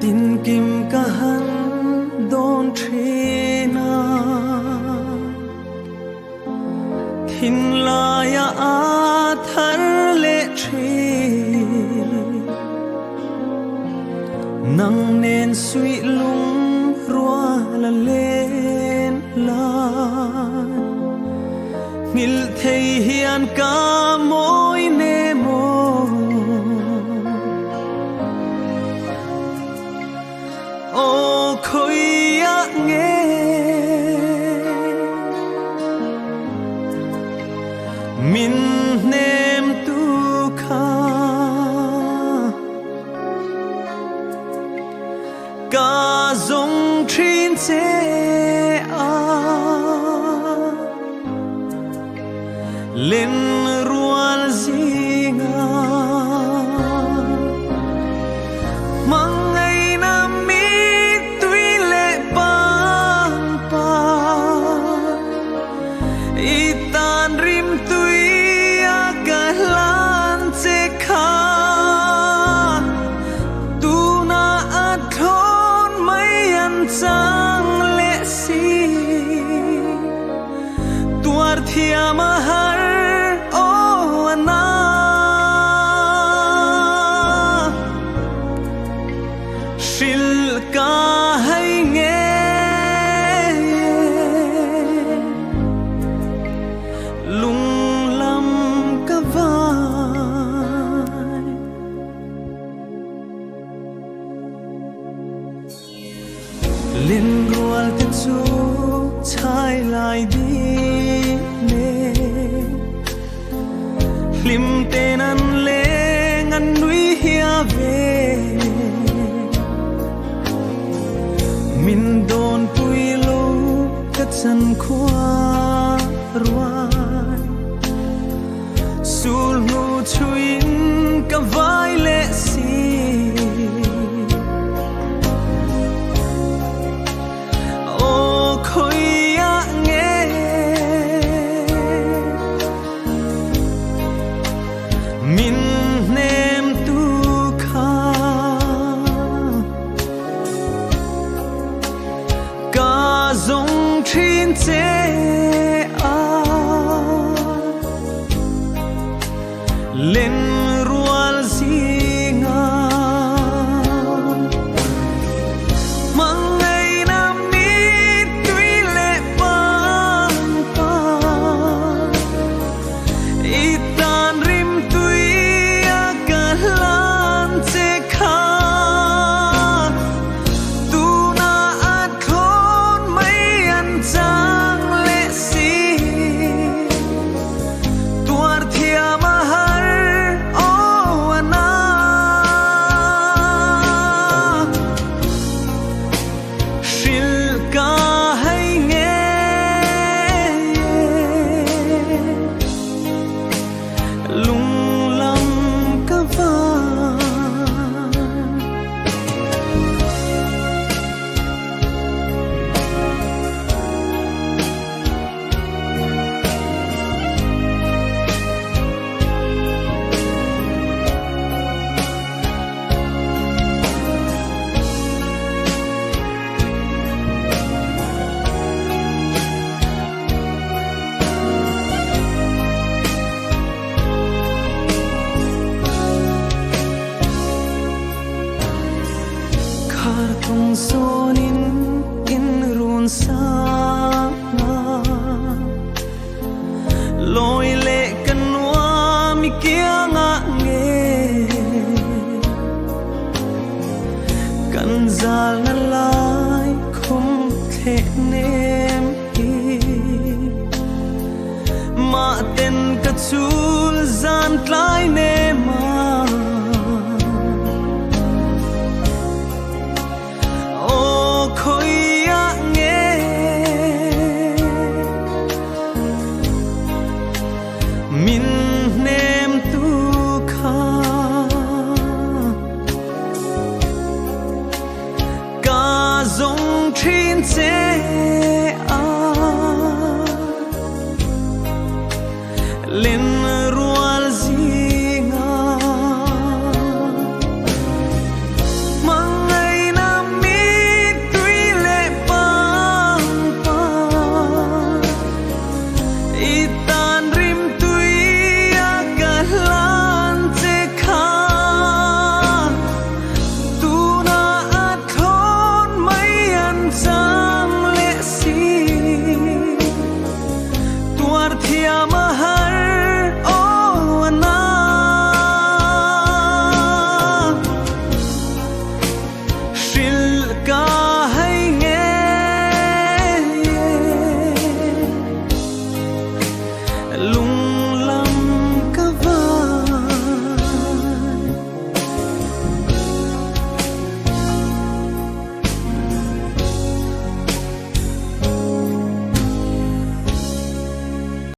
tin kim ka han don thina thin la ya a thar le thi nang nen sui lung rua la len la ngil thei hian ka moi ne mo ô khối ya nghe min nem tu kha ca dòng trên xe a lên rual zinga mang ngày nam mi tuy lệ bang pa itan rim tuy aga lan che kha tu na athon mai an chang le si tuar thia mahar ca hay nghe lung lam ca vai lên rual te chu chai lai di ne lim ten an le ngan nui hia ve min don pui lo ka chan khwa ruai sul nu chuin ka vai le si o khoi ya nge min nem tu kha ca dòng trên xe a lên rual zinga mang ngày nam mi tuy lệ bang pa itan rim tuy aga lan che kha chang le si tuar thia mahar o ana shil ka hay nghe lung lam ka vai tung sonin in run sa loi le kanwa mi kia nga nge kan zal na lai khum the nem hi ma ten ka chul zan tlai ne ma dùng thiên chế